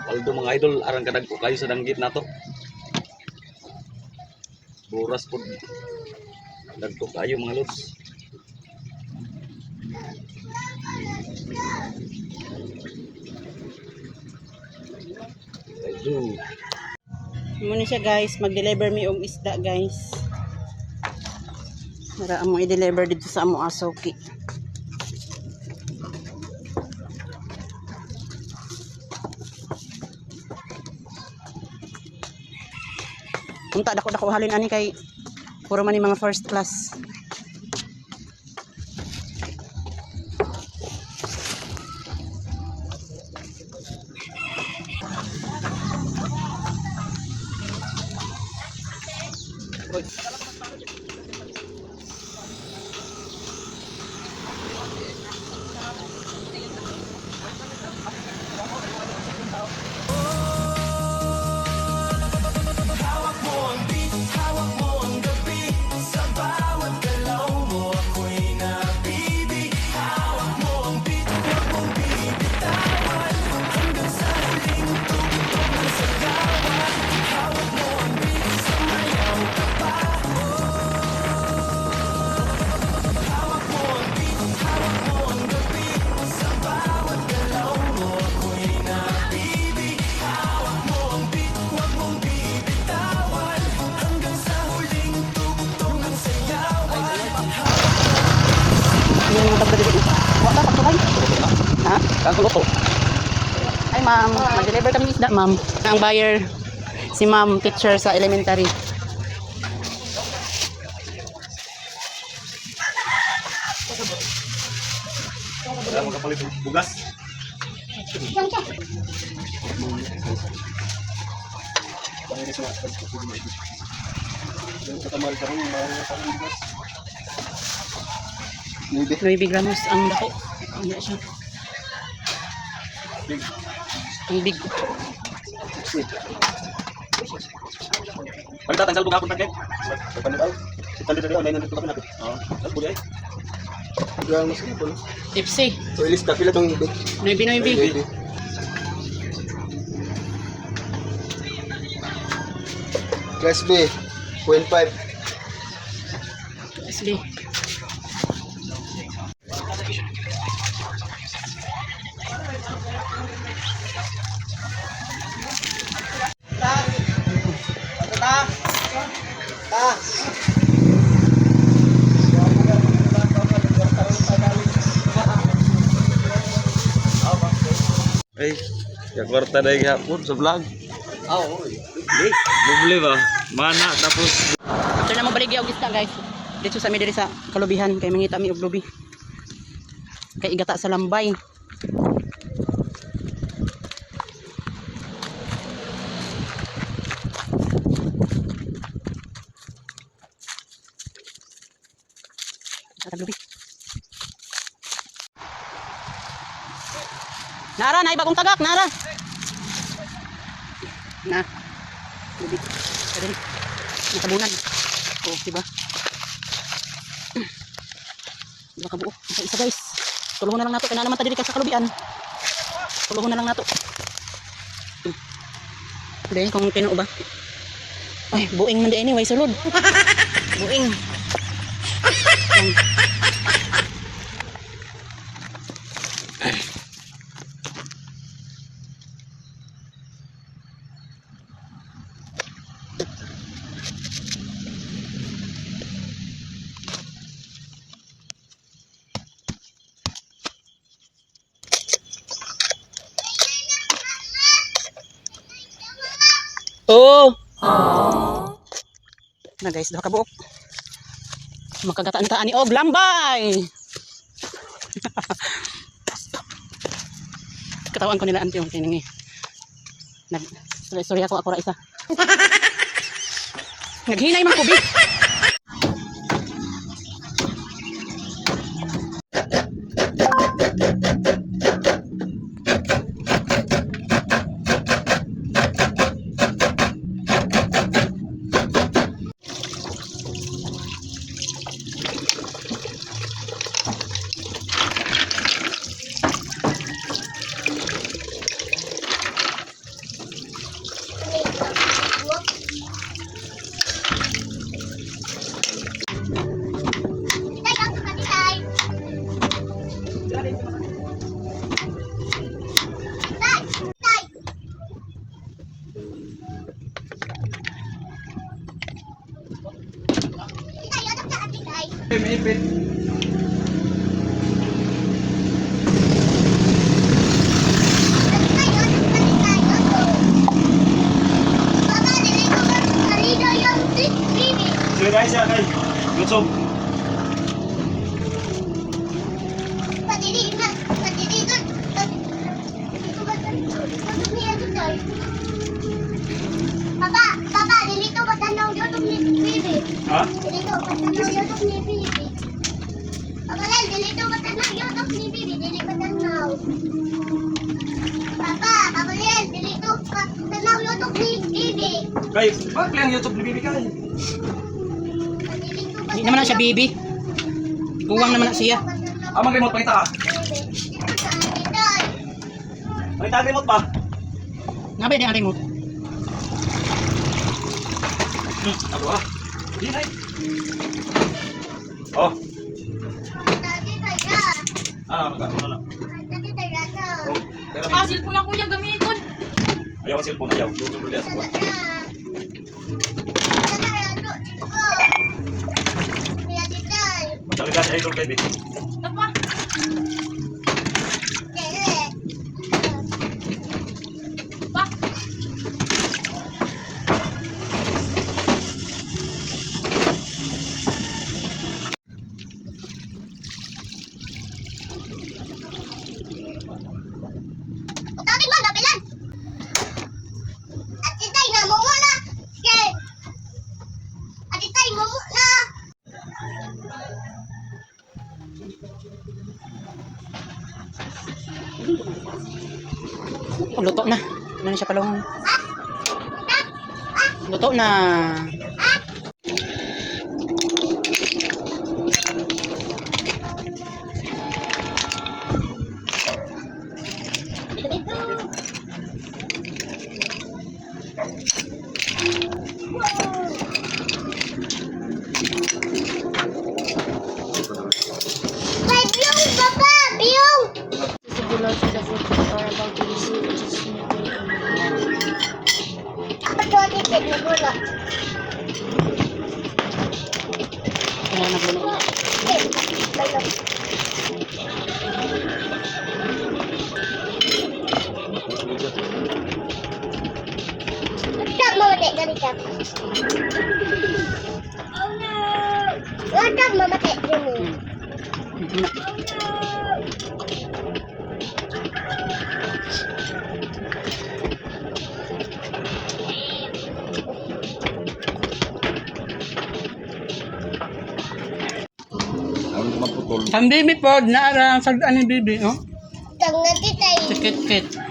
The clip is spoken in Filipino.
Waldo mga idol, arang kadag ko kayo sa danggit na to. Buras po. Dagko kayo mga lods. Ayun. Muna siya guys, mag-deliver mi og isda guys. Para amo i-deliver dito sa amo Asoki. Punta dako halin ani kay puro man ni mga first class. Ha? Kaguluto. Ay ma'am, mag-deliver kami isda ma'am. Ang buyer, si ma'am, teacher sa elementary. Wala mo kapalit bugas. Nueve gramos ang dako. Ano siya? Ang big. Pagdatan sa lubog hapon tagkit. Pagdatan. Tali tali online nandito kami natin. Ang puli ay. Yang mas ko. Tipsy. So ilis ka pila tong big. Nueve. Class B 0.5. Class B. Ay, kwarta dahil hapon sa vlog. Oo, bubli ba? Mana tapos. After na magbaligya og isda guys. Dito sa diri sa kalubihan kay mangita mi og lubi. Kay igata sa lambay. Lubi. Nara, na bagong tagak, nara. Na. Lubi. Kadali. Nakabunan. Oh, diba? Diba kabuo? Isa guys. Tuluhon na lang nato. Kaya naman tadi ka sa kalubian. Tuluhon na lang nato. Hindi, kung tinuo ba? Ay, buing man di anyway, sulod. Buing. Oh. Na guys, duha ka buok. Makagataan ta ani og lambay. katawan ko nila anti yung kiningi. Sorry ako ra isa. Naghinay man ko bi. Ipit. Sige guys, ya guys. Gutom. Papa, dito ba tanaw YouTube ni Bibi? Ha? Dito ba tanaw YouTube ni Bibi? Papa, dito ba tanaw YouTube ni Bibi? Dili ba tanaw? Papa, dito ba tanaw YouTube ni Bibi? Kay, bakit lang YouTube ni Bibi kay? Hindi naman na siya baby. Kuwang naman na siya. Amang remote pa kita ha. May tag remote pa. Nga ba yung ang remote? Ako ah. Hindi na. Oh. Magkano na lang. Oh, pero Cellphone lang kuya gamiton. ayaw ang cellphone, ayaw. Gutom ulit ako. Sabi kasi ay baby. Tapa. Pa. Oh, luto na. Ano na siya palong? Luto na. Below to the food or about to receive which is smoking Kaya nagulo. Ano ko maputol? Ang baby pod, naarang sagdaan ni baby, oh. Kit-kit.